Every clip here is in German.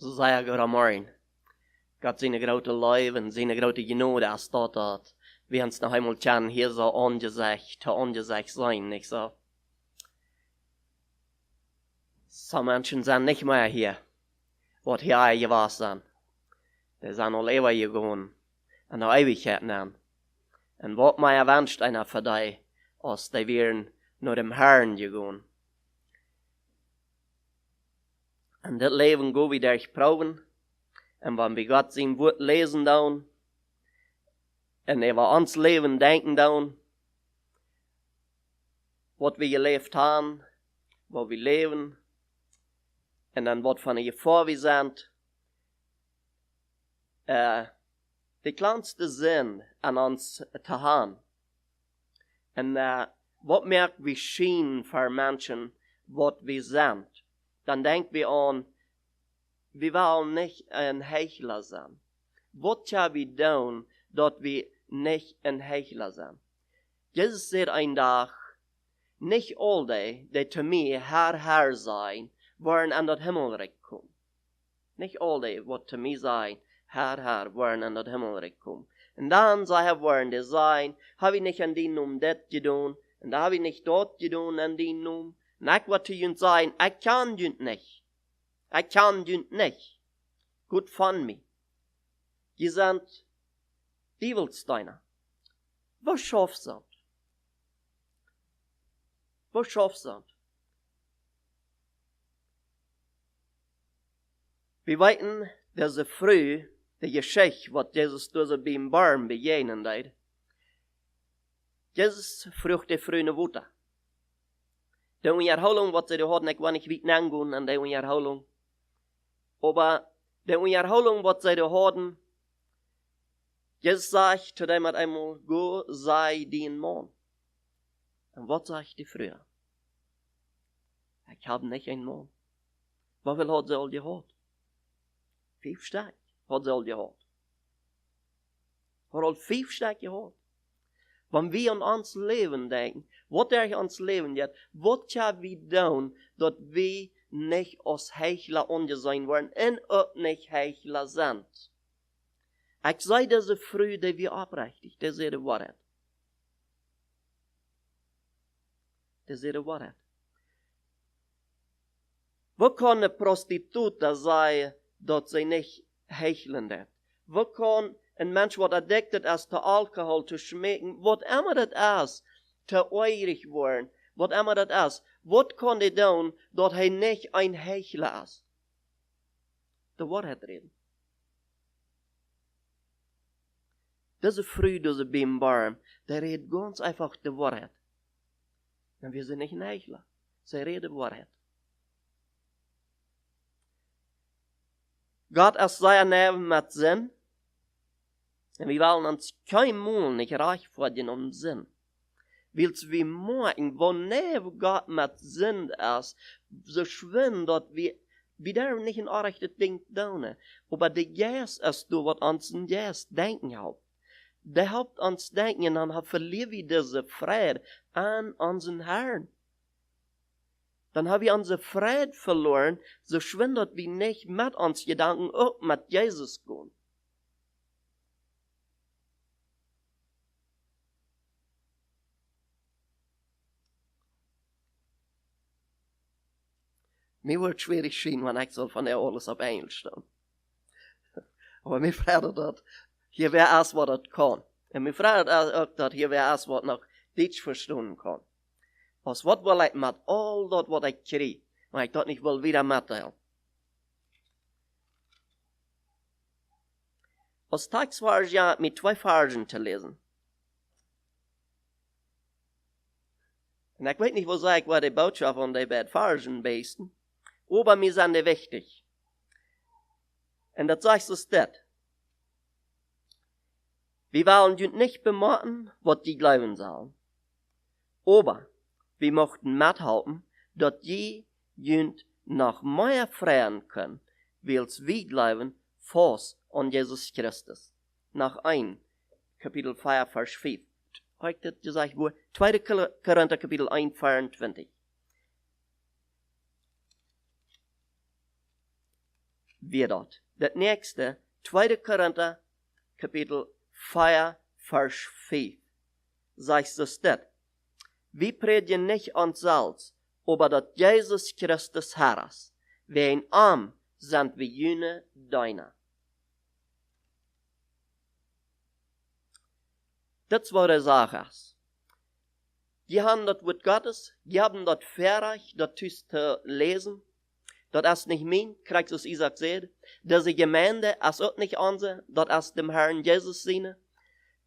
So sei er gerade morgen. Gott seine große Liebe und seine große Gnade als dort, wir uns noch einmal kennen, hier so angesicht sein, nicht so? So Menschen sind nicht mehr hier, was hier gewesen sind. Die sind all ewig gegangen, an der Ewigkeit an. Und was mir wünscht einer für dich, als die wären nur dem Herrn gegangen. Und das Leben go wir durchproben. Und wenn wir Gott sein Wort lesen dann, und über uns Leben denken dann, was wir gelebt haben, wo wir leben, und dann was von ihr vor wir sind, die kleinste Sinn an uns zu haben. Und was merkt wir schien für Menschen, was wir sind, dann denken wir an, wir wollen nicht ein Heuchler sein. Was können wir tun, dass wir nicht ein Heuchler sind? Jesus sagt ein Tag, nicht alle, die zu mir Herr sein, werden an das Himmelreich kommen. Nicht alle, die zu mir sein, Herr, werden an das Himmelreich kommen. Und dann werden die sein, habe ich nicht an den Namen das getan, und da habe ich nicht dort getan an den Namen. Und ich werde zu uns sagen, ich kann das nicht. Ich kann das nicht. Gut von mir. Die sind Bibelsteiner. Was schaffst du? Was schaffst du? Wir weiten, dass sie früh die Geschichte, was Jesus durch beim Baum begegnen hat. Jesus fragte früh eine Wutter. Die Unterhaltung, was sie da hatten, ich war nicht weit angehen an der Unterhaltung. Aber die Unterhaltung, was sie da hatten, Jesus sagt zu dem einmal, go sei den Mann. Und was sagt die früher? Ich habe nicht einen Mann. Wie viel hat sie all gehabt? 5 Stück hat sie all gehabt. Hat all 5 Stück gehabt. Wenn wir an uns Leben denken, was der uns Leben jetzt, was können wir tun, dass wir nicht als Heuchler angesehen werden und auch nicht Heuchler sind? Ich sage diese früh, die wir abrechtig, das ist die Wahrheit. Das ist die Wahrheit. Wo kann eine Prostituta sein, dass sie nicht heucheln hat? Wo kann ein Mensch, der addicted ist zu Alkohol, zu schmecken, was immer das ist, zu eurig werden, was immer das ist, was kann er tun, dass er nicht ein Heuchler ist? Die Wahrheit reden. Diese Früh, diese Bimbarm, der redet ganz einfach die Wahrheit. Und wir sind nicht ein Heuchler. Sie reden die Wahrheit. Gott ist sehr nahe mit Sinn. Und wir wollen uns kein Mal nicht reich werden um Sinn. Weil wir merken, wo nahe Gott mit Sinn ist, so schwimmen, dass wir dürfen nicht ein rechtes Ding tun. Aber der Geist ist du, was uns ein Geist denken hat. Der hat uns denken, und dann verlieren wir diese Freude an unseren Herrn. Dann haben wir unsere Freude verloren, so schwindet wir nicht mit uns Gedanken auch mit Jesus gehen. Mir wird schwierig schien, wenn ich soll von der alles auf Englisch stehen. Aber mir fragt das, hier wäre erst, was das kann. Und mir fragt auch, dass hier wäre erst, was noch Deutsch verstehen kann. Was will ich mit all das, was ich kriege, wenn ich das nicht will wieder mitteilen? Als Text war es ja mit 2 Versen zu lesen. Und ich weiß nicht, wo sage ich, war die Botschaft von den beiden Versen besten. Aber mir sind die wichtig. Und das sagt es das. Wir wollen nicht bemachen, was die glauben sollen. Aber wir möchten mithalten, dass die jünd noch mehr freien können, weil wir glauben fast an Jesus Christus. Nach 1, Kapitel 4, Vers 5. Heute gesagt wurde, 2. Korinther, Kapitel 1, 24. wir dort. Das nächste, 2. Korinther, Kapitel 4, Vers 5. Sagt es das. Wir predigen nicht uns selbst, aber dass Jesus Christus Herr ist. Wer in Arm sind wir jene deiner. Das war die Sache. Die haben das Wort Gottes, die haben das fertig, das zu lesen. Das ist nicht mein, kriegst es Isaac sagt. Diese Gemeinde ist auch nicht unsere, das ist dem Herrn Jesus seine.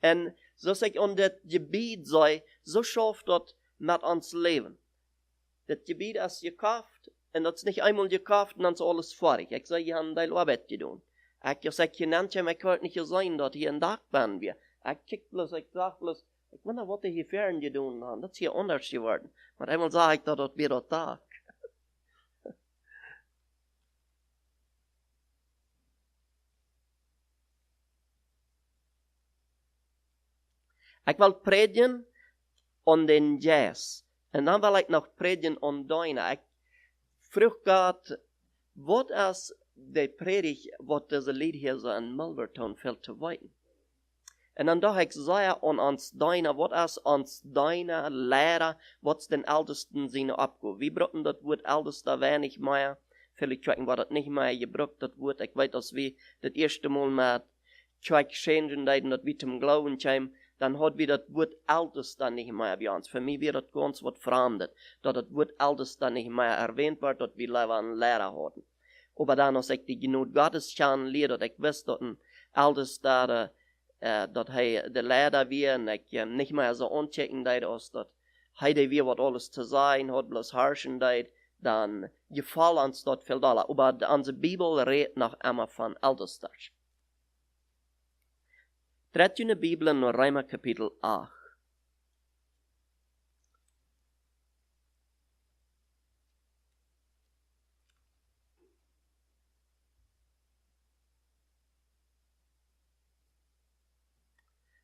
Und so sich und das Gebiet sei, so schafft das mit uns Leben. Das Gebiet ist gekauft, und das ist nicht einmal gekauft, und dann ist alles fertig. Ich sage, ihr habt eine Arbeit getan. Ich sage, ihr nennt mich, ich wollte nicht sein, dass hier ein Tag bin wir. Ich kick bloß, ich sag bloß, ich wundere, was die hier fern getan haben. Das ist hier anders geworden. Und einmal sage ich, dass das wieder Tag. Ich will predigen an den Jazz. Und dann will ich noch predigen an deine. Ich frage Gott, was ist die Predigt, was diese Lied hier so in Milverton fällt zu weiten? Und dann dachte ich, sei an uns deine, was ist uns deine Lehrer, was den Ältesten seine Abgabe? Wir brauchen das Wort Ältester wenig mehr. Vielleicht kriegen wir das nicht mehr gebraucht, das Wort. Ich weiß, dass wir das erste Mal mit Zweig changen, dass wir zum Glauben kommen. Dann hat wir das Wort Ältester nicht mehr bei uns. Für mich wird das ganz was verändert, dass das Wort Ältester nicht mehr erwähnt wird, dass wir lieber einen Lehrer hatten. Aber dann, als ich die Genut Gottes kennenlerne, dass ich weiß, dass ein Ältester, dass er der Lehrer wird, und ich nicht mehr so anchecken, dass er wir was alles zu sein hat, bloß herrschen, dann gefällt uns das viel doller. Aber unsere Bibel redet noch immer von Ältester. 13. Bibel in Römer Kapitel 8.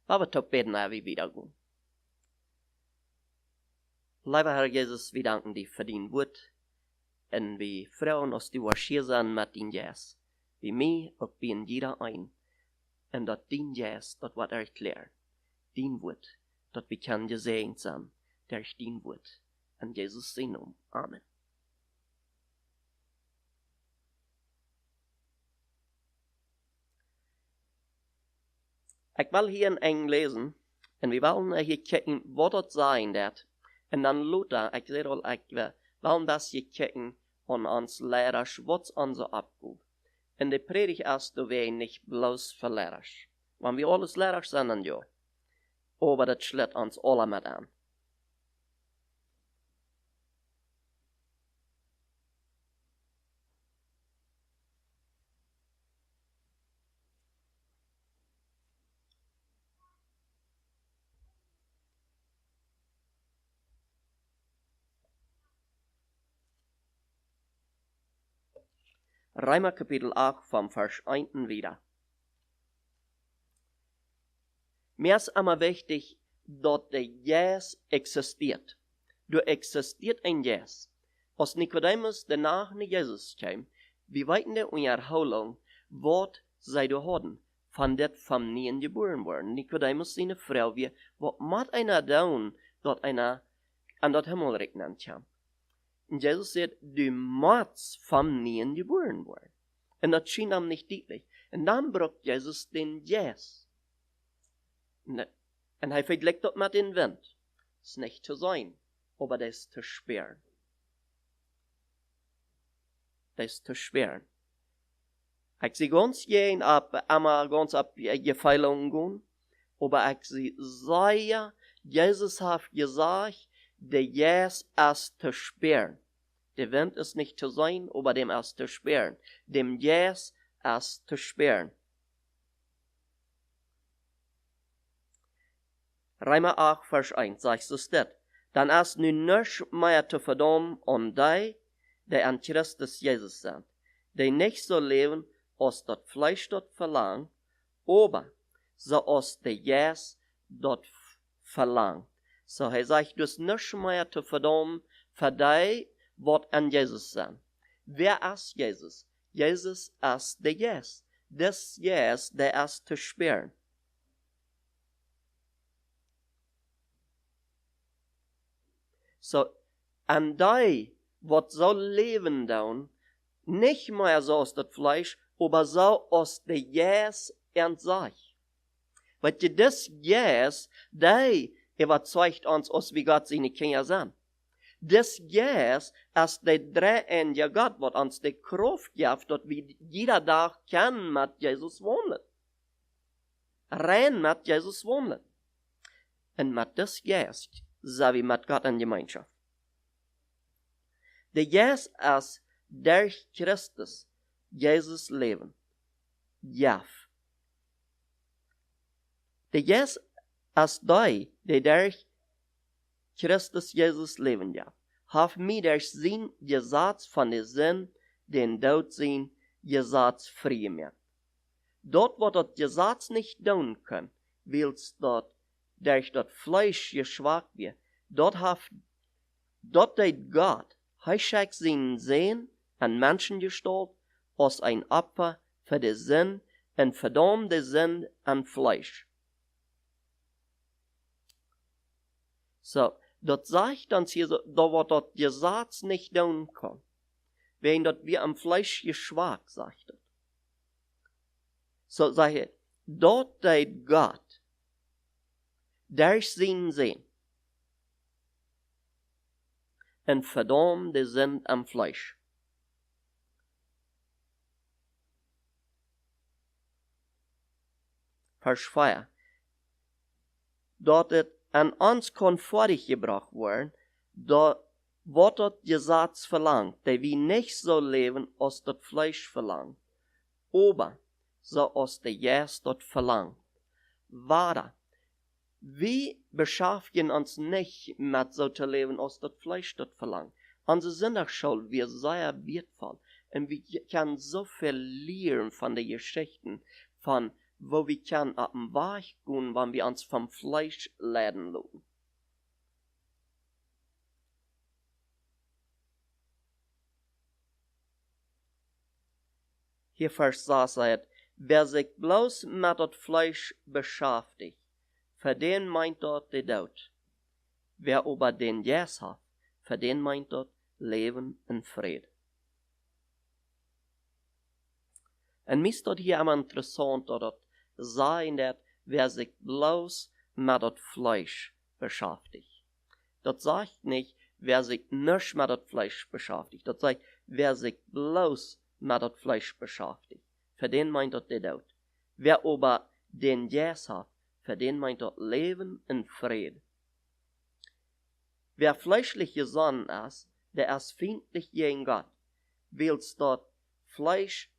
Laten wir toch beten, als wir wiedergehen. Lieber Herr Jesus, wir danken dir für dein Wort. Und wir freuen uns, du warst hier sein mit dein Jes. Wie mir und wie in jeder ein. Und dat dein Jes, dat wird erklärt. Dein Wort, dat wir können gesegnet sein, durch dein Wort. In Jesus' Namen. Amen. Ich will hier in Eng lesen, und wir wollen hier kijken wat dat zijn dat. En dan Luther, ich sehe al, wir wollen das hier kijken an uns Lehrers, was unser Abgabe. Und die Predigt ist, du wir nicht bloß für Lehrers. Wenn wir alles Lehrers sind, dann ja. Aber das schlägt uns alle mit an. Römer Kapitel 8 vom Vers 1 wieder. Mir ist immer wichtig, dass der Jes existiert. Du existiert ein Jes. Als Nikodemus danach nach Jesus kam, wir weiten der Unterhaltung, was sie da hatten, von det vom Nien geboren worden. Nikodemus seine Frau, was macht einer tun, dass einer an das Himmelreich kam. Und Jesus sagt, du musst vom Nien geboren worden. Und das schien ihm nicht deutlich. Und dann braucht Jesus den Jes. Und er vergleicht das mit dem Wind. Das ist nicht zu sein, aber das ist zu schwer. Das ist zu schwer. Ich sehe ganz gern einmal ganz ab Gefeilungen gehen, aber ich sehe sehr, Jesus hat gesagt, der Jes ist zu schwer. Der Wind ist nicht zu sein, aber dem ist zu schwer. Dem Jes ist zu schwer. Römer 8, Vers 1, sagst du das? Dann ist nun nichts mehr zu verdammen an die, die an Christus Jesus sind, die nicht so leben, als das Fleisch dort verlangt, aber so als der Jes dort verlangt. So er sagt, du hast nichts mehr zu verdammen für die, was an Jesus sind. Wer ist Jesus? Jesus ist der Jesus. Das Jesus, der ist zu spüren. So, an die, wat so leben dann, nicht mehr so aus das Fleisch, aber so aus der Jesus an sich. Weil das Jesus, der überzeugt uns, aus wie Gott seine Kinder sind. Das Jesus ist der dreieinige Gott, was uns die Kraft gibt, dass wir jeder Tag kann mit Jesus wohnen. Rein mit Jesus wohnen. Und mit das Jesus sind wir mit Gott in Gemeinschaft. Der Jesus ist durch Christus Jesus Leben. Ja. Der Jesus ist der durch Christus Jesus Leben ja. Hat mir durch sein Gesetz von der Sinn, den Tod sein Gesetz frei gemacht. Dort, wo das Gesetz nicht tun kann, weil es dort durch das Fleisch geschwagt wird, dort hat Gott, schenkt seinen Sohn an Menschengestalt als ein Opfer für die Sinn und verdammt die Sinn an Fleisch. So, dort sagt uns hier, da wo das Gesetz nicht tun kann, wenn dort wir am Fleisch geschwagt, sagt er. So sage ich, dort tät Gott durch seinen Sohn und verdammt die Sinn am Fleisch. Vers 4. Dort es an uns kann vorgebracht werden, da wird das Gesetz verlangt, dass wir nicht so leben, als das Fleisch verlangt, aber so als der Jesus das verlangt. Warte, wir beschäftigen uns nicht mit so zu leben, als das Fleisch das verlangt. Unsere Sünderschuld wird sehr wertvoll und wir können so viel lernen von den Geschichten, von wo wir können auf den Weg gehen, wenn wir uns vom Fleisch leiden lassen. Hier Vers 6 sagt, wer sich bloß mit das Fleisch beschäftigt, für den meint dort der Tod. Wer aber den Jesus hat, für den meint dort Leben und Friede. Und mir ist dort hier immer interessant, dass sein, dass wer sich bloß mit das Fleisch beschäftigt. Das sagt nicht, wer sich nicht mit das Fleisch beschäftigt. Das sagt, wer sich bloß mit das Fleisch beschäftigt. Für den meint das der Tod. Wer aber den Jesus hat, für den meint das Leben und Friede. Wer fleischlich gesonnen ist, der ist feindlich gegen Gott, weil dort Fleisch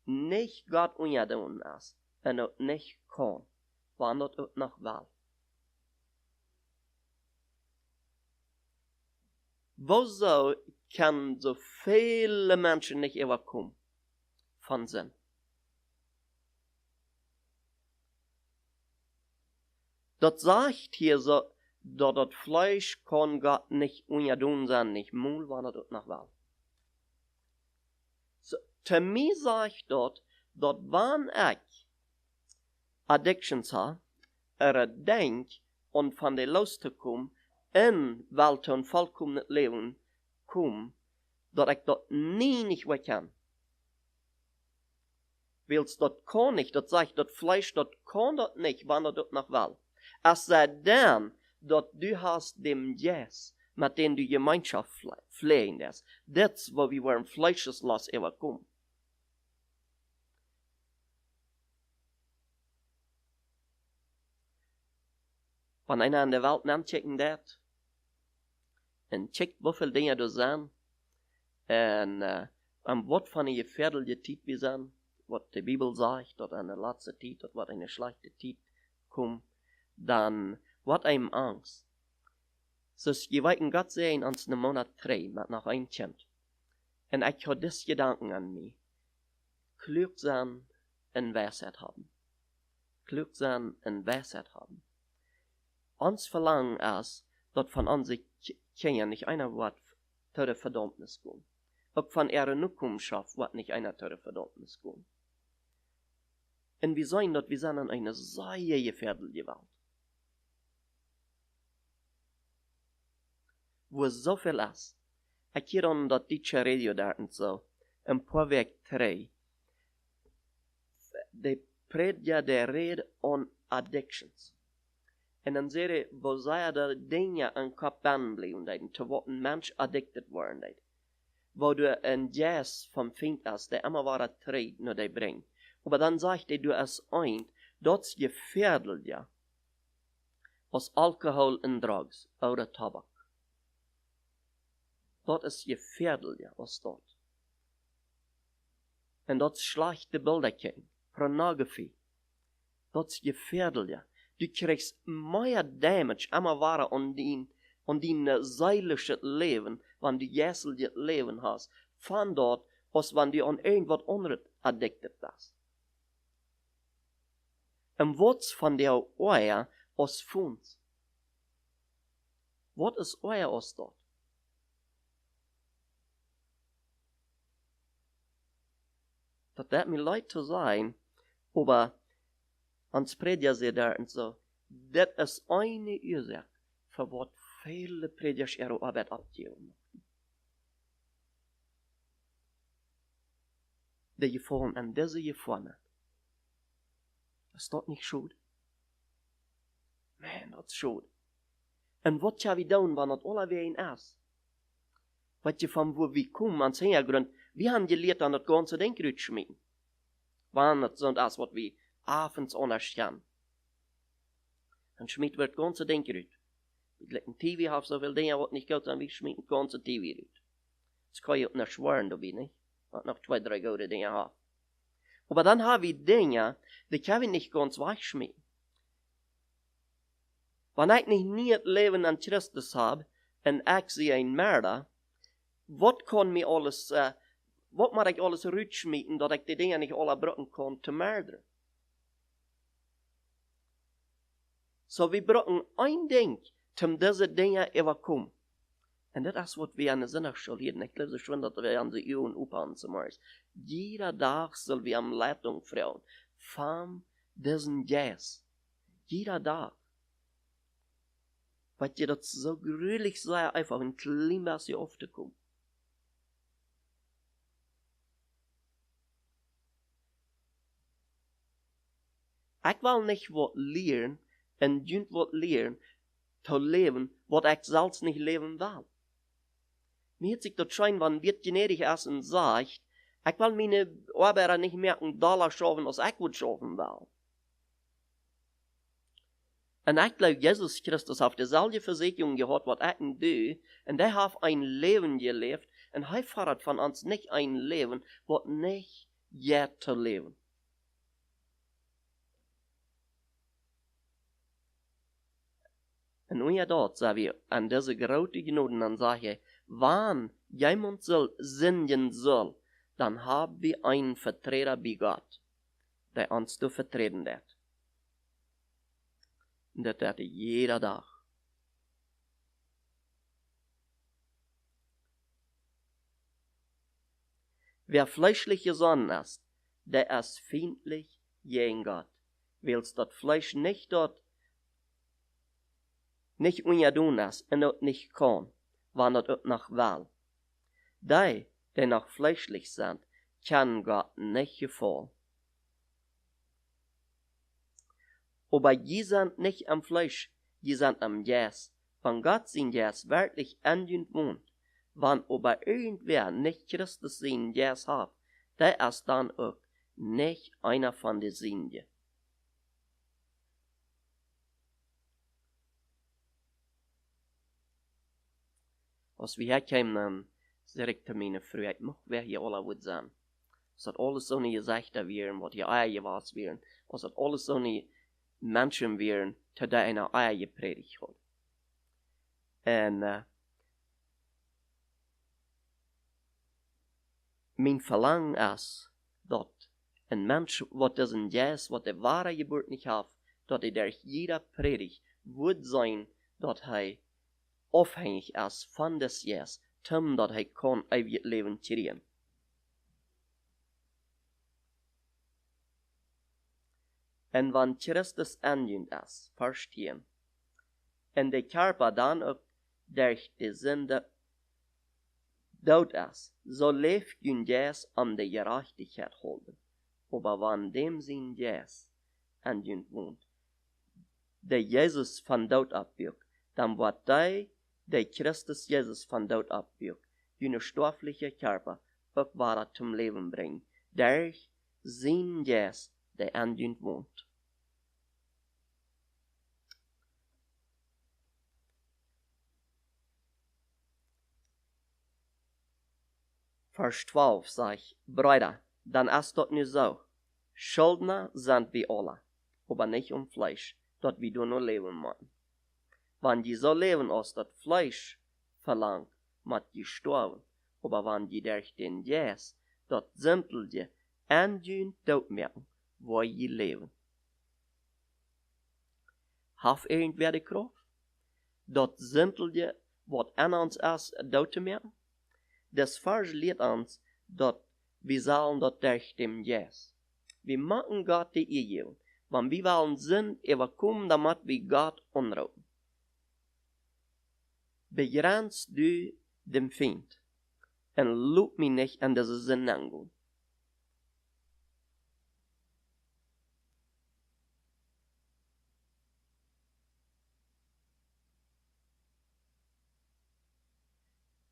nicht Gott untertun ist. En dat niet kan, want dat ook nog wel. Wieso können so viele Menschen nicht überkommen von Sinn? Das sagt hier so, dass das Fleisch kann Gott nicht untertun sein, nicht mul, want dat ook nog wel. So, zu mir sagt dort, dass wann ich Addictions ha, denk und von der loszukommen, in welke een vollkommen Leben kom, dat ich dat nie nicht mehr kann. Weil's dat kann nicht, dat sagt, dat Fleisch, dat kann dat nicht, wann dat noch will. Es sei denn, dat du hast dem Jesus, mit dem du Gemeinschaft pflegen lässt. Das, wo wir waren fleischeslos überkommen. Wenn einer in der Welt nimmt, checken das. Und checkt, wie viele Dinge da sind. Und am Wort von einer gefährlichen Zeit wir sind, was die Bibel sagt, dass eine letzte Zeit, dass was eine schlechte Zeit kommt, dann wird einem Angst. So, je weiten Gott sehen, uns in Monat 3, mit noch ein Kind. Und ich habe das Gedanken an mich. Klug sein und Weisheit haben. Klug sein und Weisheit haben. Uns verlangen ist, dass von unseren Kindern nicht einer Wort zu der Verdammnis kommt. auch von ihrer Nachkommenschaft, was nicht einer zur Verdammnis kommt. Und wir sehen dort, wir sind in einer sehr gefährlichen Welt. Wo es so viel ist. Ich hier an das deutsche Radio da und so, ein paar Weg 3. Die predigen der Rede on addictions. En dan zei wo zij de dingen aan kop blijven deed, te wat een mens addicted worden deed. Wo du een jas vom Feind is, der immer war treit nur die bringt. Aber dann sagt er, du es ein, das gefährdet ja, aus Alkohol und Drugs oder Tabak. Dat is gefährdet ja, was dort. En dat schlechte Bilderkijn, Pornografie, dat is gefährdet ja. Du kriegst mehr Damage immer wahre an dein seelisches Leben, wenn du jäseliges Leben hast, von dort, als wenn du an irgendwas anderes addicted bist. Und was von der euer als Fund? Was ist euer aus dort? Das wird mir leid zu sein, aber ans Prediger sie da und so, das ist eine Ursache, für was viele Prediger ihre Arbeit abgeben. Die Gefahren und diese Gefahren. Ist das nicht schuld? Man, das ist schuld. Und was ja wir tun, wenn das alle wie ein ist? Was je von wo wir kommen, ans Hintergrund, wir haben gelehrt an das ganze Denkrut schmieden. Wann das so ist, was wir abends unterstehen. Dann schmieden wir das ganze Denkrut. Wir legen TV auf so viel Dinge, was nicht gut sind, wir schmieden das ganze TV ut. Das kann ich auch nicht schwören, da bin ich. Was noch 2, 3 gute Dinge haben. Aber dann haben wir Dinge, die kann wir nicht ganz wegschmieden. Wenn ich nicht nie das Leben an Christus habe, und ich sehe ein Mörder, was kann mir alles, was muss ich alles rutschmieden, dass ich die Dinge nicht alle brauchen kann, zu mördern? So wir brauchen ein Ding, um diese Dinge zu überkommen. Und das ist, was wir an der Sinnerschule hier, ich glaube schon, dass wir an die Uhren aufhören zu machen. Jeder Tag soll wir am Leitung fragen, von diesen Jas. Jeder Tag. Weil dir das so gründlich sei, einfach ein klein bisschen aufzukommen. Ich will nicht was lernen, und du was lernen, zu leben, was ich selbst nicht leben will. Mir hat sich das schein, wenn wir gnädig ist und sagt, ich will meine Arbeiter nicht mehr $1 schaffen, als ich wohl schaffen will. Und ich glaube, Jesus Christus hat dieselbe Versicherung gehabt, was ich und du, und er hat ein Leben gelebt, und er fordert von uns nicht ein Leben, was nicht jetzt zu leben. Und nun ja dort, sagen wir, an diese große Genoten, dann sage ich, wann jemand singen soll, dann haben wir einen Vertreter bei Gott, der uns zu vertreten wird. Und das wird jeder Tag. Wer fleischlich gesonnen ist, der ist feindlich gegen Gott. Willst das Fleisch nicht dort nicht ungedun ist und dort nicht kann, wann das auch noch will. Die noch fleischlich sind, kann Gott nicht gefallen. Aber die sind nicht am Fleisch, die sind am Jas. Wenn Gott sein Jas wirklich an wohnt, wenn aber irgendwer nicht Christus sein Jas hat, der ist dann auch nicht einer von den Sünde. Als wir herkamen, dann sagte meine Frau, ich mag wer hier alle would sein. Als dat alles so nie Gesichter wären, was hier Eier was wären, als dat alles so nie Menschen wären, die da eine Eier gepredigt hat. Und mein Verlangen ist, dass ein Mensch, was diesen Jas, was der wahre Geburt nicht hat, dass er durch jeder Predigt wird sein, dass er aufhängig ist von des Jas, tim dat hij kon eeuwig leven krijgen. En wanneer Christus aanjunt is, vers 10, en de kerper dan ook durch de zonde dood is, so leeft jun jes om de gerechtigheid holden. Aber wanneer dem zijn jes aanjunt woont, de Jezus van dood opwekt, dan wordt hij, de Christus Jezus van dood opwekt, jun stoffelijke kerper ook weer zum leven brengen, durch zijn jes, de aanjunt woont. Vers 12 sagt, Brüder, dann ist das nu so. Schuldner sind wir alle, aber nicht Fleisch, dat wir nur leben müssen. Wenn die so leben, als das Fleisch verlangt, mat die sterben, aber wenn die durch den Jes, dat Sintel die anjün dood merken, wo je leben. Haf irgendwer die Kraft? Dat Sintel die, wat an uns ist, dood te merken? Das Vers lehrt uns, dass wir sollen das durch dem Jes. Wir machen Gott die Ehe. Wenn wir wollen Sinn überkommen, damit wir Gott anrufen. Begrenzt du dem Feind und lob mich nicht an diese Sinn angehen.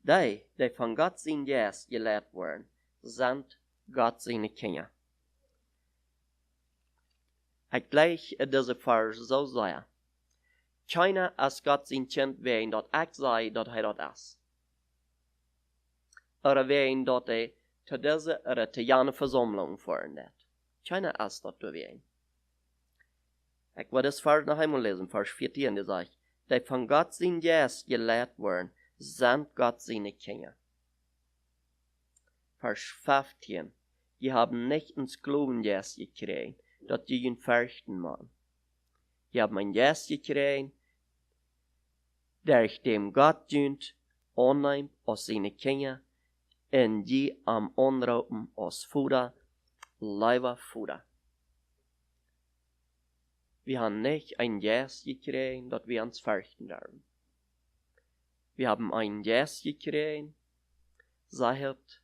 Die von Gott sein Jes gelehrt werden, sind Gott seine Kinder. Ich gleich diese Vers so sagen. Keiner ist Gott sein Kind, wen dort ich sei, dort dort ist. Oder wen dort zu dieser oder zu jener Versammlung fahren wird. Keiner ist dort wen. Ich will das Vers noch einmal lesen, Vers 14, der sagt, die von Gott sein Jes gelehrt werden, sind Gott seine Kinder. Vers 15. Die haben nicht ins Glauben Jes gekriegt, dat die ihn fürchten man. Die haben ein Jes gekriegt, durch dem Gott dient, annimmt aus seine Kinder, und die am Anraupen aus Futter, Leiber Futter. Wir haben nicht ein Jes gekriegt, dat wir uns fürchten dürfen. Wir haben ein Jes gekriegt, sagt,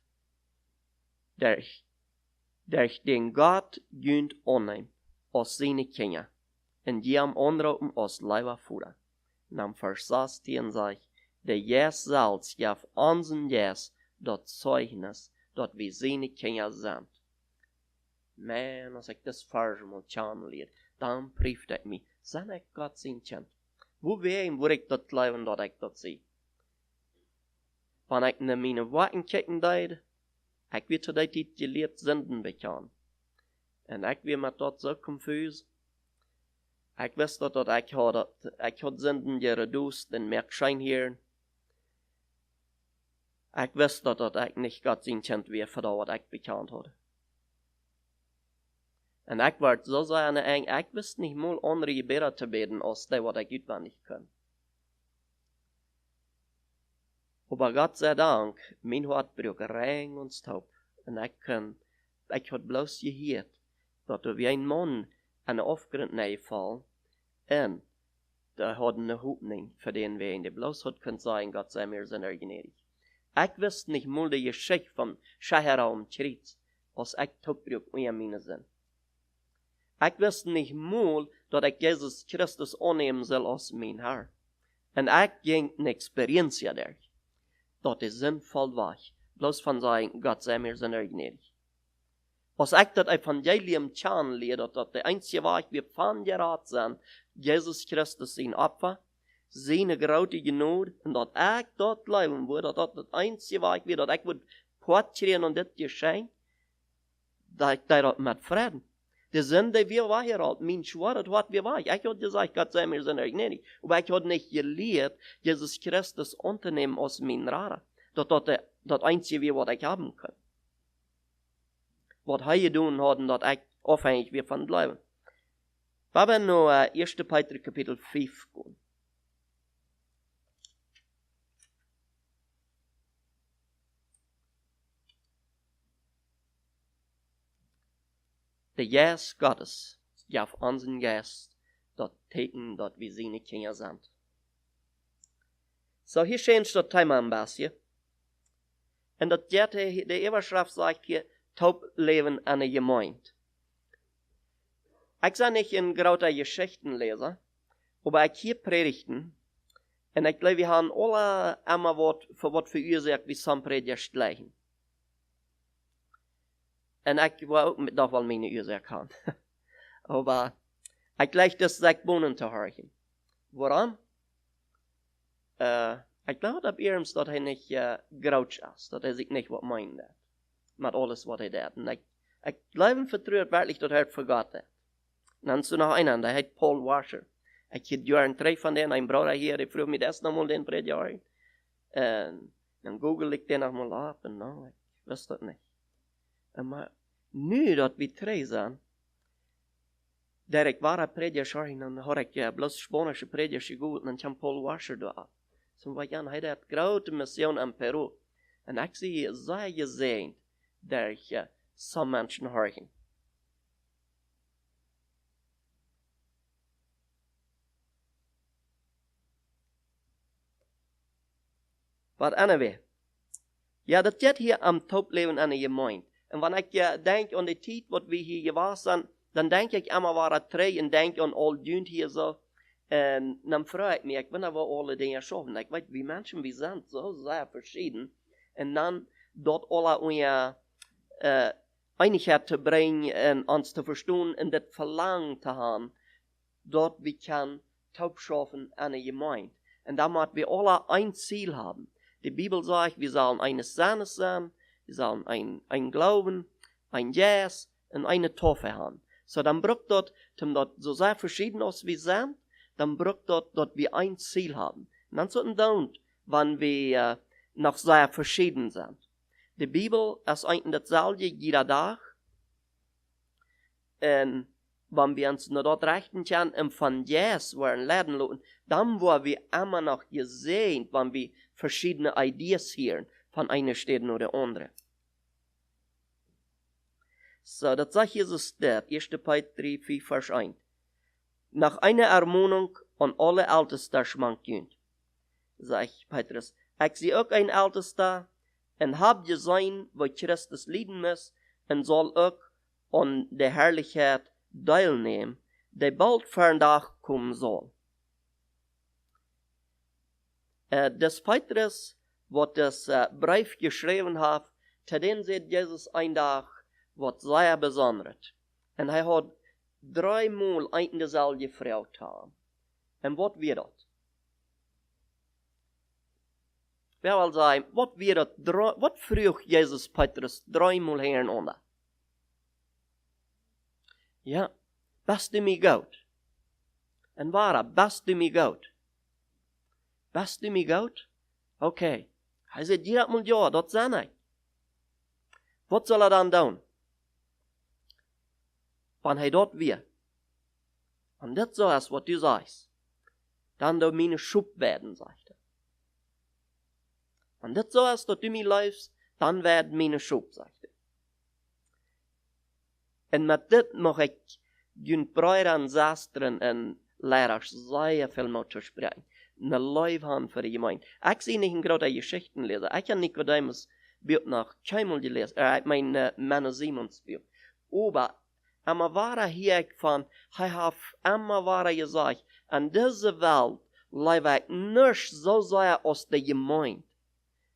durch den Gott dient annimmt aus seine Kinder, und die am Anraupen aus Leiber Futter. Und am Vers 16 sagt, der Jes selbst gab unseren Jes dort Zeugnis, dort wir seine Kinder sind. Man, als ich das Vers mal kennenlerne, dann prüft ich mich, sind ich Gott sein Kind? Wo wo ich dort leben, dort ich dort sehe? Wenn ich nach meine Worten kicken deed, ich wird zu der Zeit gelehrt Sünden bekannt. Und ich wird mir dort so confus. Ich wusste dass ich had Sünden gereduced und merk schein hier. Ich wusste dass ich nicht Gott sein Kind wäre, für das, was ich bekannt hatte. Und ich war so sehr eng, ich wusste nicht mal andere Gebete zu beten, als das, was ich auswendig kann. Aber Gott sei Dank, mein Hart braucht rein und taub. Und ich had bloß gehört, dass wie ein Mann an den Aufgrund neifallen, und da hat eine Hoffnung für den wir in der bloß hat können sagen, Gott sei mir sehr gnädig. Ich wusste nicht mal die Geschichte von Schaheraum Chritz, als ich tugbrauch in meine Sinn. Ich wusste nicht mal, dass ich Jesus Christus annehmen soll als mein Herr. Und ich ging eine Experienz dadurch, dass es sinnvoll war, bloß von sagen, Gott sei mir sehr gnädig. Als ich das Evangelium kennenlerne, dass der einzige Weg, wir von gerat sind, Jesus Christus sein Opfer, seine große Gnade, und dass ich dort leben würde, dass das einzige Weg wird, dass ich würde portieren und das geschehen, dass ich dort mit Frieden. Die Sünde, wir waren hier alt, mein Schwur, das hat wir war. Ich hatte gesagt, Gott sei mir sehr gnädig. Aber ich hatte nicht gelehrt, Jesus Christus unternehmen aus meinen Rara. Das einzige, was ich haben kann. Was er getan hat, dass ich aufhängig wir von bleiben. Wir werden nur 1. Petrus Kapitel 5 gehen. der Geist Gottes gab unseren Geist dort Täten, dort wir seine Kinder sind. So, hier steht das Thema ein bisschen. Und das geht, die Überschrift sagt hier, Taubleben an der Gemeinde. Ich bin nicht ein großer Geschichtenleser, aber ich hier predigten. Und ich glaube, wir haben alle einmal was für Ursache wie zum Predigt gleichen. Und ich will auch doch wel meine Ursache haben. Aber ich gleich das 6 Monaten zu hören. Warum? Ich glaube, dass Irms dat hij niet groot is. Dat hij zich niet wat meint. Met alles wat hij deed. En ik glaube vertrouwt wirklich, dat hij het vergat heeft. En dan is er nog een, der heet Paul Washer. Ik heb jaren 3 van den, een broeder hier, die vroeg me dat nog mal den predjaar. En dan google ik den nog mal op. En nou, ik wist dat niet. Maar nu dat we 3 zijn, der ik ware predjaar, dan had ik bloos Spanische predjaar gegoogeld. En dan kwam Paul Washer door. Som var han hade ett grote mission in Peru. En ik zie zeer gezegend der ik some mensen horen. Wat anyway. Ja, dat gaat hier am Topleven aan de gemeente. En wanneer ik denk aan de tijd wat we hier geweest zijn, dan denk ik immer waar het 3 en denk aan al junt hier zo. En dan vraag ik me, ik weet wel alle dingen schaffen. Ik weet, wie mensen we zijn, zo zeer verschieden. En dan dat alle onze eenigheid te brengen en ons te verstaan en dat verlangen te hebben, dat we kan taub schaffen aan een gemeente. En dan moeten we alle een Ziel hebben. De Bibel zegt, we zullen eine Sahne zijn, we zullen ein Glauben, ein Jas en eine Taufe hebben. So dan braucht dat, omdat zo zeer verschieden als we zijn, dann braucht dort wir ein Ziel haben. Und dann sollten wir, wenn wir noch sehr verschieden sind. Die Bibel ist eigentlich dasselbe jeder Tag. Und wenn wir uns nur dort richten können, und von Jesus werden lernen lassen, dann wollen wir immer noch gesehen, wenn wir verschiedene Ideen hören, von einer Stelle oder andere. So, das sagt Jesus dort, 1. Petrus 3, 4, Vers 1. Nach einer Ermahnung an alle Ältesten schmankt jünt. Sagt Petrus, ich sehe auch ein Ältester, und hab gesehen, wo Christus leiden muss, und soll auch an der Herrlichkeit teilnehmen, die bald fernach kommen soll. Das Petrus, was das Brief geschrieben hat, zu dem sieht Jesus ein Tag, was sehr besonders. Und er hat 3 Mal ein dezelfde Frau haben. En wat weer dat? Wer wil zeggen, wat weer dat? Wat vroeg Jezus Petrus 3 Mal heen onder? Ja, best du mij goed? En waar, best du mij goed? Best du mij goed? Oké. Hij zegt, ja, ja, dat zijn hij. Wat zal hij dan doen? Wann hij dat weer. En dit zo is wat du sagst. Dan door mijn schub werden, zegt hij. En dit zo is dat du mij leifst, dan werden mijn schub, zegt hij. En met dit mag ik jun broeder en zusteren en leraars zeer veel moeten spreken. Een lijf han voor de gemeente. Ik zie niet een grote Geschichtenleser. Ik heb Nicodemus beeld nog keinmal gelezen. Mijn Manne Simons beeld. Aber immer wahre hier ik van, hij heeft immer wahre gezegd, in deze wereld leef ik niet zo zeer als de gemeente.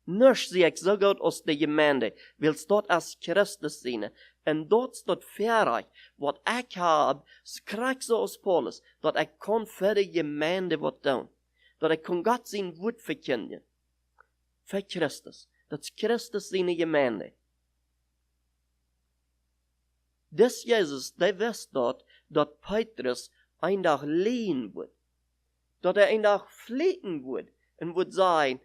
Niet zie ik zo goed als de gemeente, wils dat als Christus zijn. En dat staat verrijk, wat ik heb, krijg zo als Paulus, dat ik kan voor de gemeente wat doen. Dat ik kan God zijn woord verkenden. Voor Christus. Dat is Christus zijn gemeente. Dus Jezus, die wist dat Petrus een dag leen wordt. Dat hij een dag vliegen wordt. En wordt zijn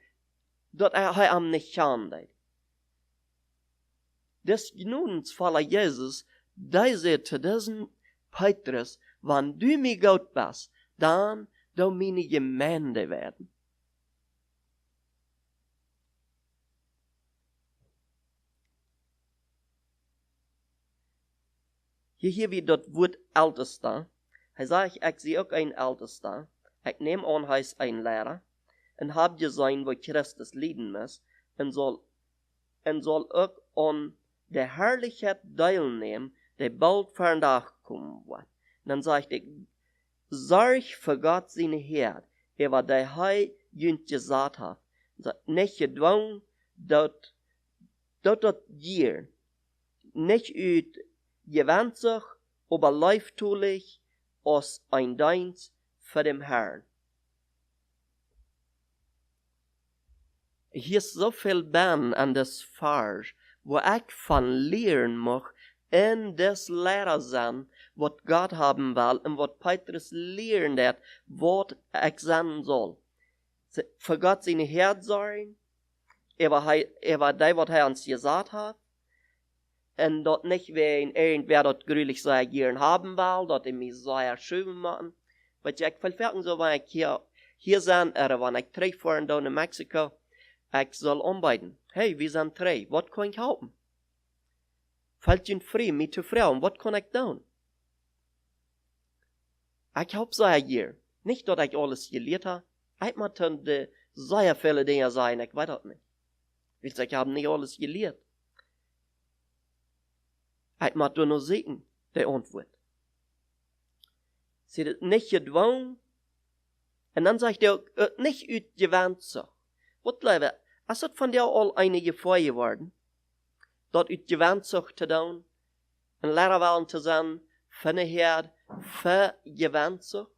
dat hij hem niet kan deed. Dus genodensvolle Jezus, die zei te deze Petrus, wanneer du mij goed bist, dan zou mijn gemeente werden. Hier wie dat Wort Ältester. Hij sagt, ik zie ook een Ältester. Ik neem aan, hij is een leraar. En heb gezien wat Christus lijden moest. En zal ook aan de herrlichheid deelnemen, die bald vandaag komen wordt. Dan zegt ik, zorg voor God zijn Heer, over die hij junt gezegd heeft. Niet gedwongen dat hier, niet uit gewensig, aber leiftulich als ein Dienst für den Herrn. Hier ist so viel Bern an das Vers, wo ich von lehren mag, in das Lehrer sein, was Gott haben will, und was Petrus lehren hat, was ich sein soll. Für Gott seine Herz sein, über das, was uns gesagt hat, und dat nicht wen irgendwer dat gruwelijk zou gern haben will, dat mich sehr schön machen. Weil ich verfolgen so, wenn ich hier sein, oder wenn ich 3 fahren down in Mexiko, ich soll anbieten. Hey, wir sind 3, was kann ich helfen? Fällt ihnen frei, mit zu Frauen, was kann ich tun? Ich helfe sehr gern. Nicht, dass ich alles gelehrt habe. Ich muss dann sehr viele Dinge sein, ich weiß das nicht. Weil ich habe nicht alles gelehrt. Ich muss nur sehen, die Antwort. Sie ist nicht gedwungen. Und dann sagt er, nicht utgewandt so. Was bleibt? Es hat von dir all einige Gefahr geworden, dort utgewandt so zu tun, und Lehrer wollen zu sein, von der Herd, vergewandt so.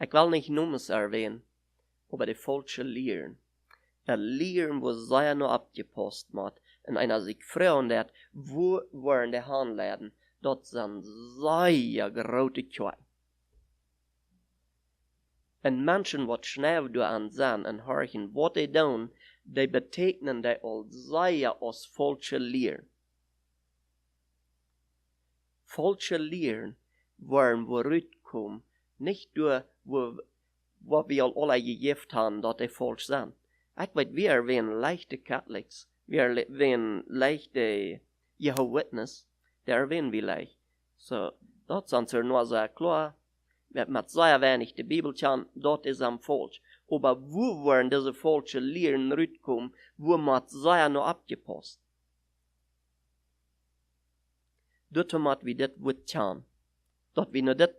Ich will nicht Nummers erwähnen, aber die falsche Lehren. Der Lehren, wo sehr nur abgepasst wird, und einer sich fragen hat, wo wollen die Handladen, dort sind sehr große Quai. Und Menschen, die schnell durch an sein und horchen, was sie tun, die betekenen die all sehr als falsche Lehren. Falsche Lehren wollen vorüberkommen, nicht durch, wo wir alle gegeben haben, dass die falsch sind. Ich weiß, wir werden leichte Katholiks, wir werden leichte Jehovah's Witness, der werden wir leicht. So, dort sind sie nur sehr klar, wir mit sehr wenig die Bibel kennen, dort ist am falsch. Aber wo werden diese falsche Lehren rüberkommen, wo man sehr nur abgepasst? Dort muss wir das Wort kennen. Dort wir nur das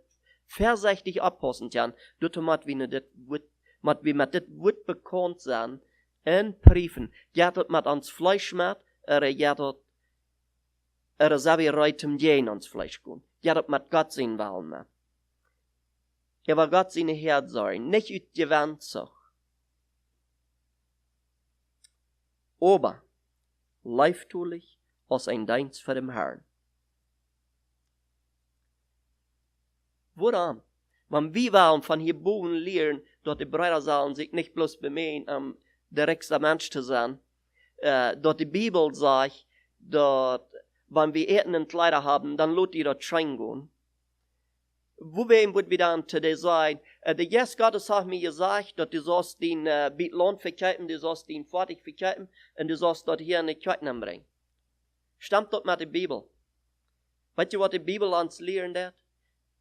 vorsichtig abpassen können, dort muss wir nur das Wort, mit wir mit das Wort bekannt sein, in Briefen, geht das mit ans Fleisch mit, geht das, selber reit zum Gehen ans Fleisch gehen. Geht das mit Gott sein Willen mit. Aber Gott seine Herz sein, nicht utgewandt sich. Aber, leiftulich, als ein Dienst für den Herrn. Woran? Wenn wir wollen von hier boven lehren, dass die Brüder sollen sich nicht bloß bemühen, der nächste Mensch zu sein, dass die Bibel sagt, dass wenn wir Eten und Kleider haben, dann lasst ihr das reingehen. Wem wird wir dann zu dir sagen, der Geist Gottes hat mir gesagt, dass du sollst den Lohn verkaufen, du sollst den fertig verkaufen und du sollst dort hier in die Kirche bringen. Stammt dort mit der Bibel. Weißt du, was die Bibel uns lehrt hat?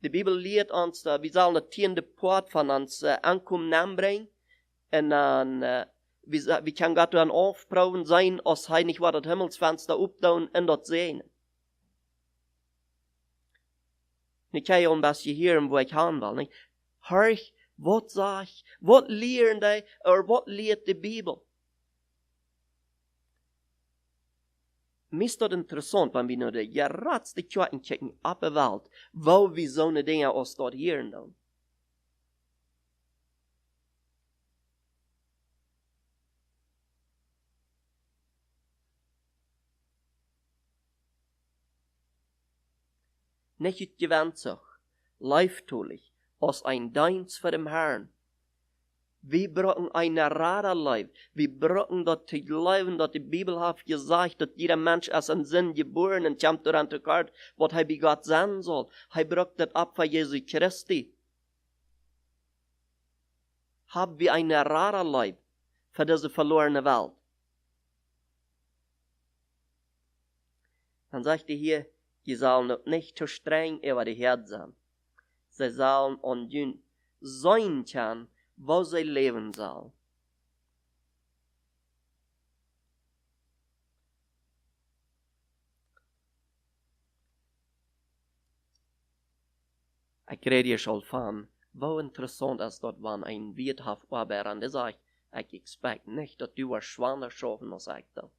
Die Bibel lehrt uns, wir sollen das 10. Port von uns Ankommen anbringen. Und dann, wir können Gott dann aufbrauchen sein, als er nicht war das Himmelsfenster aufbauen und dort sehen. Ich kann ja ein bisschen hören, wo ich haben will. Nicht? Hör, was sag ich? Was lehren die? Oder was lehrt die Bibel? Mir ist das interessant, wenn wir nur die geradste Kirchen kicken auf der Welt, wo wir so eine Dinge aus dort hören dann. Nicht gewöhnt sich, leiftulich, als ein Dienst für den Herrn. Wir brauchen eine rare Leib. Wir brauchen das Leben, das die Bibel hat gesagt, dass jeder Mensch als ein Sinn geboren und kommt daran zu Gott, was er bei Gott sein soll. Er braucht das Opfer Jesu Christi. haben wir eine rare Leib für diese verlorene Welt. Dann sagt er hier, die sollen noch nicht zu streng über die Herd sein. Sie sollen an den sein können, wo sie leben sollen. Ich rede hier schon von, wo interessant ist dort, wenn ein wirthaft Arbeiter, der sagt, ich expect nicht, dass du schwanger schaffen als ich da.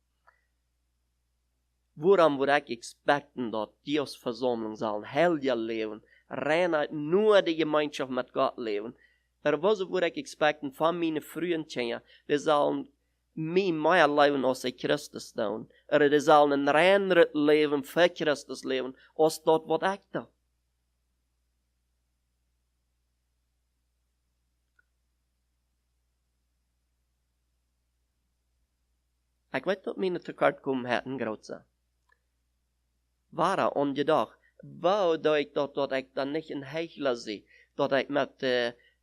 Woran würde ich expecten, dass Dios Versammlung sollen helja leben, rein nur die Gemeinschaft mit Gott leben. Was würde ich expecten von meinen frühen Kindern, die sollen mehr leben als sie Christus tun. Oder die sollen ein reinere Leben für Christus leben, als dort, was ich da. Ik weet dat mijn tekortkommenheden groot zijn. Waarom ongedacht, wou dat ik dat ik dan niet een heichler zie, dat ik met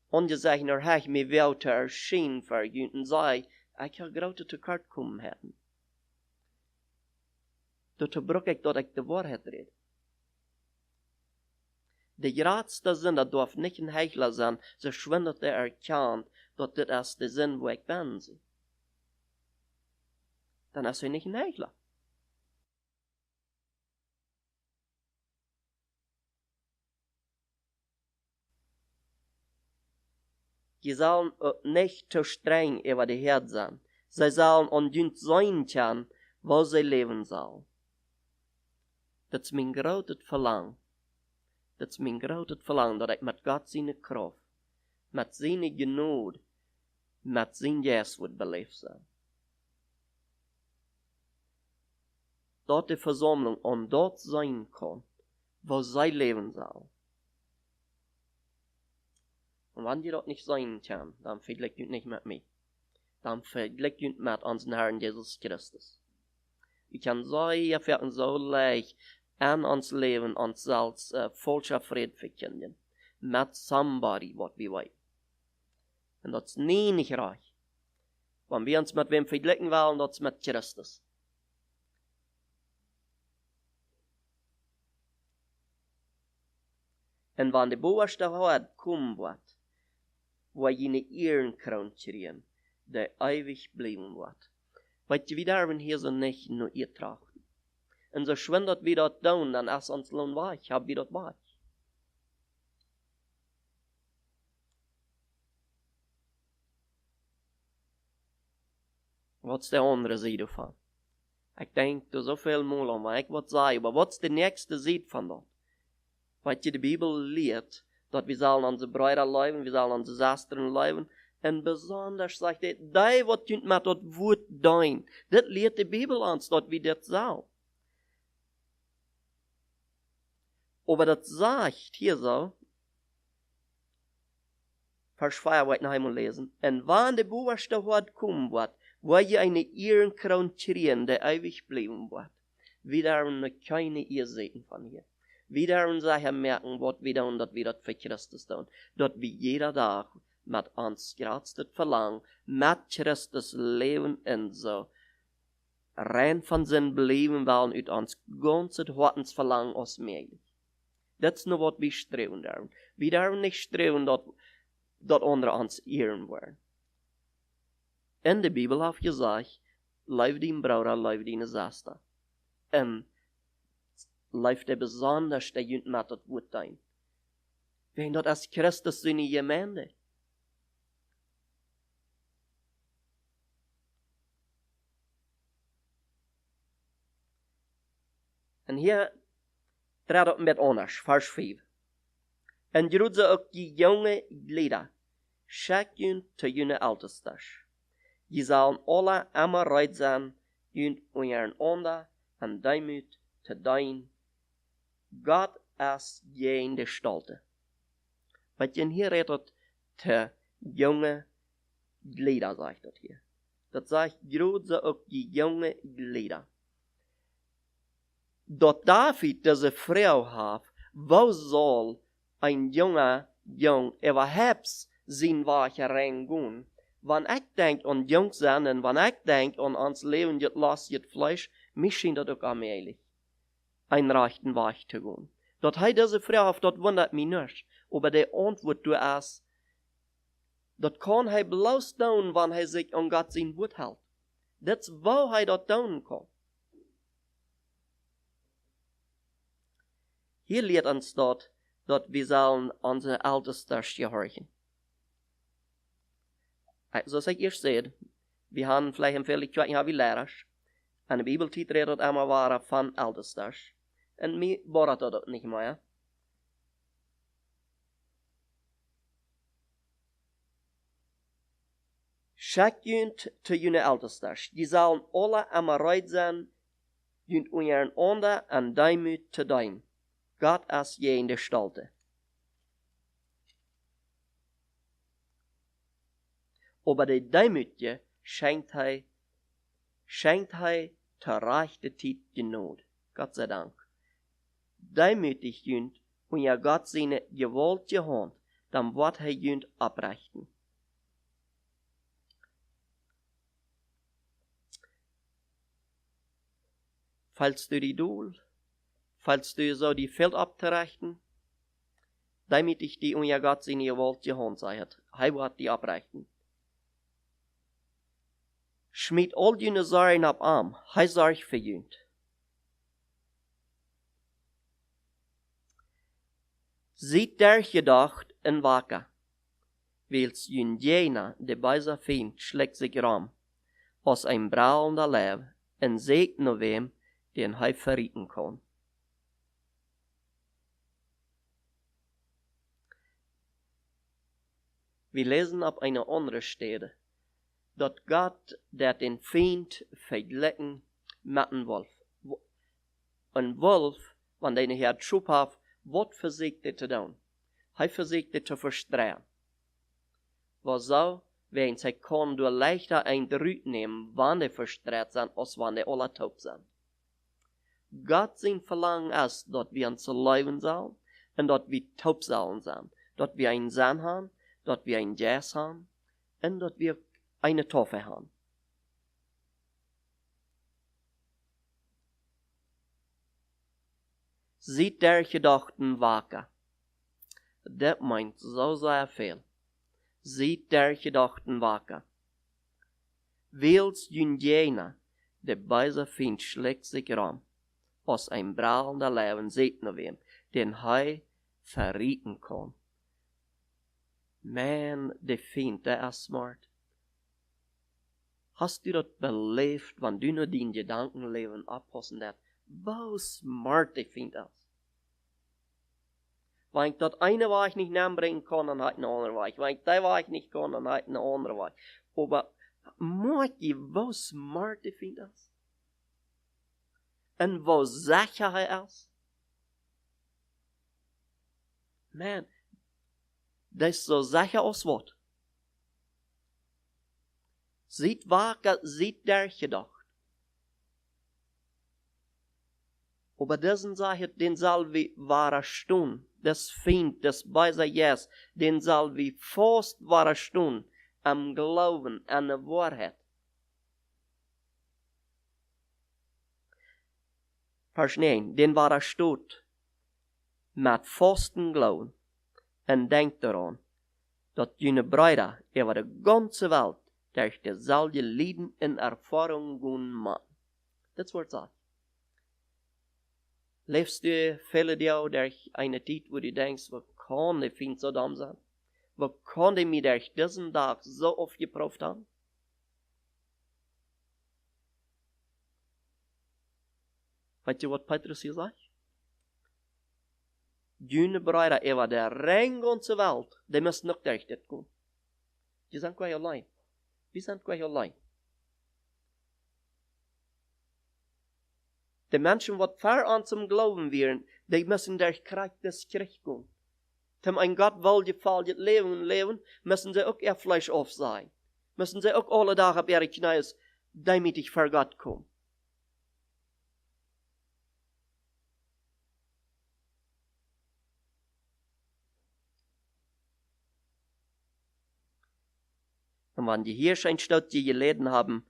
ongezegd naar heg mij wel te erschijn vergeten zei, ik heb grote tekortkommenheden. Dat gebruik ik dat ik de waarheid red. De grootste zin dat darf niet een heichler zijn, zo schwindet erkent dat dit is de zin waar ik ben zie. Dan is hij niet een heichler. Je sollen nicht zu streng über die Herd sein. Sie sollen ungünt sein können, wo sie leben sollen. Das ist mein großes Verlangen. Das ist mein großes Verlangen, dass ich mit Gott seine Kraft, mit seiner Gnade, mit seinem Geist wird belebt sein. Dort die Versammlung und dort sein kann, wo sie leben soll. Und wenn die dort nicht sein kann, dann vergleicht ihr nicht mit mir. Dann vergleicht ihr mit unserem Herrn Jesus Christus. Wir können sehr viel und so leicht an uns Leben uns als falscher Fried verkünden. Mit somebody, was wir wollen. Und das ist nicht reich. Wenn wir uns mit wem vergleichen wollen, das ist mit Christus. Und wenn die boerste Hort kommen wird, wo jene Ehrenkroon kriegen, der ewig bleiben wird. Weil wir dürfen hier so nicht nur ihr trachten. Und so schwindet wir dort down, dann ist uns Lohn weich, hab wir dort weich. Was ist die andere Seite davon? Ich denke so viel mal an, was ich was sagen, aber was ist die nächste Seite von dort? Weil die Bibel lehrt, dass wir sollen unsere Brüder leben, wir sollen unsere Schwestern leben. Und besonders sagt er, die, was tut mit das Wort dein. Das lehrt die Bibel uns, dass wir das sollen. Aber das sagt hier so, Vers 4 wollte ich noch einmal lesen. Und wann die boerste Hort kommen wird, wo ihr eine Ehrenkroon kriegen, der ewig bleiben wird. Wir dürfen noch keine Ehe sehen von hier. Wir dürfen sicher merken, was wir tun, dass wir das für Christus tun. Dass wir jeder Tag mit uns größtes Verlangen, mit Christus leben und so rein von Sinn bleiben wollen, und uns ganzes Herzensverlangen aus möglich. Das ist nur, was wir streben dürfen. Wir dürfen nicht streben, dass andere uns ehren wollen. In der Bibel hat gesagt, liebe deinen Bruder, liebe deine Schwester. Und liebe der besonders der Jünd mit das Wort dein. Wenn das als Christus seine Gemeinde. Und hier tritt het met anders, vers 5. En groet ze ook die jonge Glieder, schak jun te june Ältestes. Je zullen alle immer reit sein, jun euren Ander en Deimut te dein. Gott ist geen de Stalte. Wat je hier redet, te jonge Glieder, sagt dat hier. Dat sagt, groet ze ook die jonge Glieder. Dat David diese Frau hat, wo soll ein junger Jung überhaupt zijn wagen reingaan. Wanneer ik denk aan jong zijn en wanneer ik denk aan ons leven, het last, het vlees, misschien dat ook aanmelig. Een rechten weg te gaan. Dat hij deze vraag heeft, dat wundert mij niet. Aber de antwoord du is, dat kan hij bloos doen, wanneer hij zich aan God zijn woord houdt. Dat is waar hij dat doen kan. Hier leert ons dat we zullen onze ouders gehorchen. Zoals ik eerst zei, we hebben vielleicht een veel kwijt, hebben we leraars. En de Bibeltijd redt allemaal waren van ouders. En mij wordt dat ook niet meer. Schak junt te june ouders. Die zullen alle amareid zijn, junt unjern ander en duimut te duim. God is je in de stalte. Aber de duimutje schenkt hij ter rechte tijd genood. Gott sei Dank. Duimütig junt, und ja Gott seine gewollte Hand, dann wird hij junt abrichten. Falls du die Doel, falls du so die Feld abzurechten, damit ich die und ja Gott seine gewollte Hand sagt, hij wird die abrichten. Schmied all jene Sorgen ab arm, hij sorgt für junt. Ziet der gedacht en wakker, wils jun jener de bijzer vriend schlägt sich ram, als ein brauender Leib, en seht nur wem, den hij verrieten kann. Wir lesen ab einer anderen Stelle, dat Gott der den Feind verglichen mit einem Wolf. Ein Wolf, wenn den Herr Schub hat, wat versucht er te doen? Hij versucht er te verstrehen. Wieso? Wens hij kan door leichter een druut nemen, wanneer verstreht zijn, als wanneer alle taub zijn. God zijn verlangen is, dat we ons leven zullen, en dat we taub zullen zijn. Dat we een zin hebben, dat we een jas hebben, en dat we een tafel hebben. Ziet der gedachten waken. Dat meint zo sehr veel. Ziet der gedachten waken. Wils jun jener, de bijzer vriend schlägt sich ram, als ein brauender Leben seht nur wem, den hij verrieten kann. Man, de vriend, der is smart. Hast du dat beleefd, wanneer du nur die Gedankenleben abpassen dat? Wo smart de vriend is. Wanneer ik dat ene weg niet nambrengen kan, dan had ik een andere weg. Wanneer ik die weg niet kan, dan had ik een andere weg. Maar moet je wo smart de vriend is? En wo zeker hij is? Man, dat is zo zeker als wat. Ziet waken, ziet der gedacht. Aber diesen sagt, den soll wir wahre Stund, des Feind, des Beiser Jes, den soll wir fast wahre Stund am Glauben an der Wahrheit. Vers 9, den wahre Stund mit fasten Glauben und denkt daran, dass jene Brüder über die ganze Welt durch dieselbe Leiden und Erfahrung gehen machen. Das Wort sagt. Lebst du viele Jahre durch eine Zeit, wo du denkst, wo kann der Feind so dumm sein? Wo kann der mich durch diesen Tag so oft geprüft haben? Weißt du, was Petrus hier sagt? Jene Brüder über der rein ganze Welt, die müssen noch durch das gehen. Die sind gleich allein. Wir sind gleich allein. Die Menschen, die fern an zum Glauben wären, die müssen durch Krieg des Krieg gehen. Zum ein Gott wohlgefälliges Leben, müssen sie auch ihr Fleisch auf sein. Müssen sie auch alle Tage auf ihre Knie, damit ich vor Gott komme. Und wenn die hier zijn stad die geleden haben,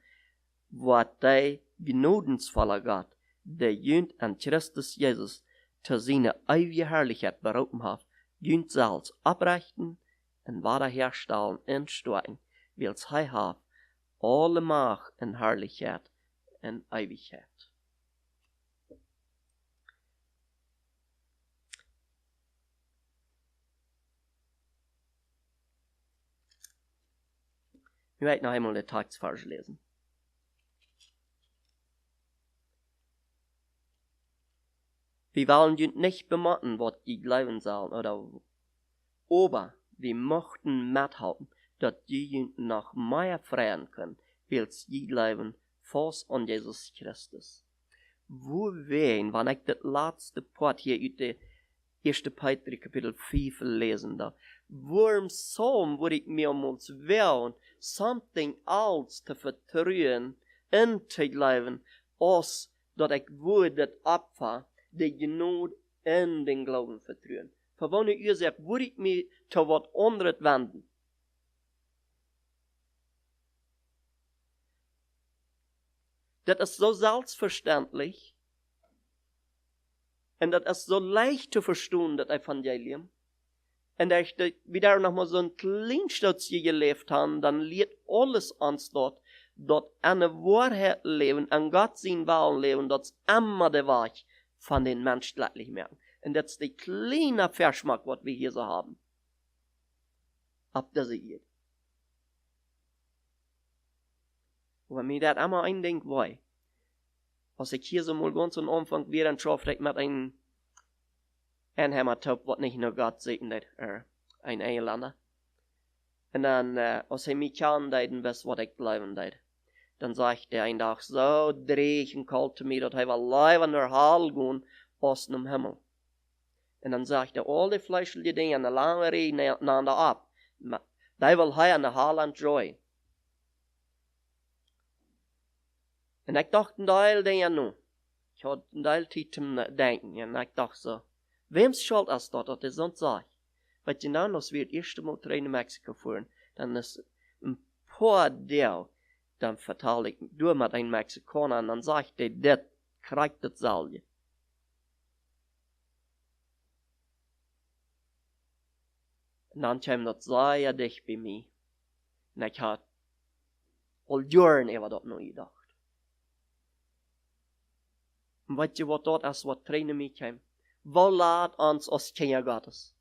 wat die genodensvoller Gott, der jünt an Christus Jesus, zu seine ewige Herrlichkeit berufen hat, jünt selbst abrichten und wiederherstellen in Storten, wils hij hat alle Macht und Herrlichkeit und Ewigkeit. Ich werde noch einmal den Textvers lesen. Wir wollen nicht bematten, was die glauben sollen, aber wir möchten mithalten, dass die noch mehr freien können, als die glauben, fast an Jesus Christus. Wo wen, wenn ich das letzte Part hier aus der 1. Petrus Kapitel 5 lesen da, worum Psalm würde ich mir uns wählen, something else zu vertrauen, in zu glauben, als dass ich würde das Opfer, die Genot in den Glauben vertrauen. Für wenn ich sagt, würde ich mich zu was anderes wenden. Das ist so selbstverständlich und das ist so leicht zu verstehen, das Evangelium. Und da ich wieder noch mal so ein Kleinstützchen gelebt habe, dann liegt alles uns dort eine Wahrheit leben, an Gott sein Willen leben, das ist immer der Weg von den Menschen leidlich merken. Und das ist der kleine Verschmack, was wir hier so haben. Ab das geht. Und wenn mir das einmal eindenkt, wei, als ich hier so mal ganz am Anfang wieder ein Schafrecht mit einem Hämmertop, was nicht nur Gott segnet, ein Engländer. Und dann, als er mich andeuten, was ich bleiben deut, dann sagt er ein Tag, so dreig und kalt zu mir, dass er will leider nur Hall gehen, aus dem Himmel. Und dann sagt er, alle fleischliche Dinge, eine lange Rede nebeneinander ab. Die will er an der Hall enjoyen. Und ich dachte ein Teil Dinge nun. Ich hatte ein Teil Zeit zum Denken. Und ich dachte so, wem schuld ist das, dass er sonst sagt? Weil du dann, als wir das erste Mal in Mexiko fuhren, dann ist ein paar Del, dann vertalte ich durch mit einem Mexikaner und dann sagt er, das kriegt das Salje. Und dann kam das sehr dicht bei mir. Und ich hatte all Jahren über das noch gedacht. Und weißt du, was dort ist, was Tränen mich kam? Wo lädt uns als Kinder Gottes?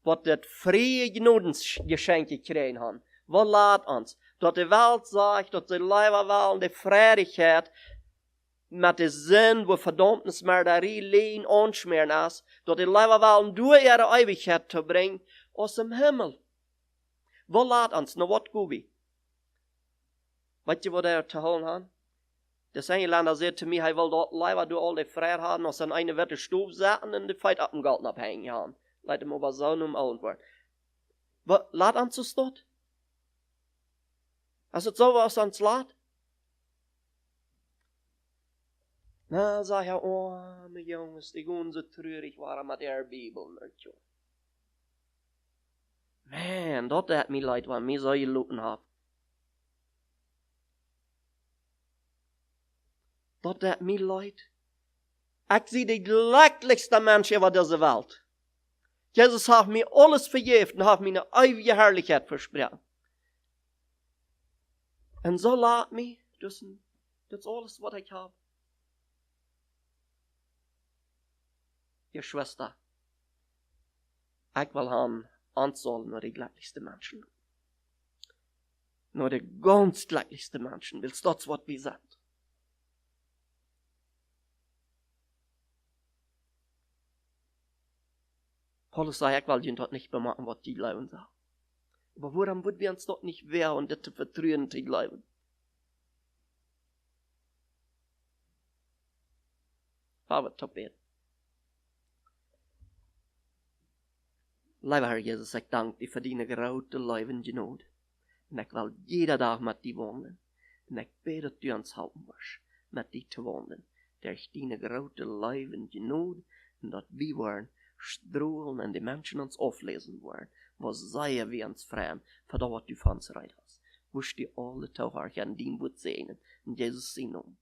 Was das freie Gnadensgeschenke kriegen haben. Wo lädt uns? Dass die Welt sagt, dass die Leiber wollen, die Freudigkeit, mit dem Sinn, wo Verdammnismörderei liegen, anschmieren ist, dass die Leiber wollen, durch ihre Ewigkeit zu bringen, aus dem Himmel. Wo lädt uns? Na, was gut wie? Weißt du, was er zu holen hat? Der Engländer sagt zu mir, er will dort leider durch all die Freiheit haben, als dann eine wird den Stub setzen und die Feit ab dem Garten abhängen haben. Leid ihm aber so um allen Wort. Laat uns das dort? Als es so was uns lädt? Na, sag ich, oh, meine Jungs, die gehen so traurig waren mit der Bibel. Man, das hat mir leid, wenn ich so gelitten habe. Das hat mir leid. Ich sehe die glücklichste Menschen über diese Welt. Jesus hat mir alles vergeben und hat mir eine ewige Herrlichkeit versprochen. Und so lädt mich, das ist alles, was ich habe. Ihr Schwester, ich will haben Anzahl nur die glücklichsten Menschen. Nur die ganz glücklichsten Menschen, weil das, was wir sind. Paulus sagt, ich will dort nicht bemerken, was die glauben sagen. Aber warum würden wir uns dort nicht wehren und das zu vertrauen, zu glauben? Aber zu beten. Lieber Herr Jesus, ich danke dir für deine große Leben Genot. Und ich will jeden Tag mit dir wohnen. Und ich bete, dass du uns helfen wirst, mit dir zu wohnen. Durch deine große Leben Genot und dass wir wollen strulen en die Menschen uns auflesen wollen, was säger vi ens fram för då att du fanns rätt hast. Wurst die alle taugar an din Wut sehnen, in Jesus sin Namen.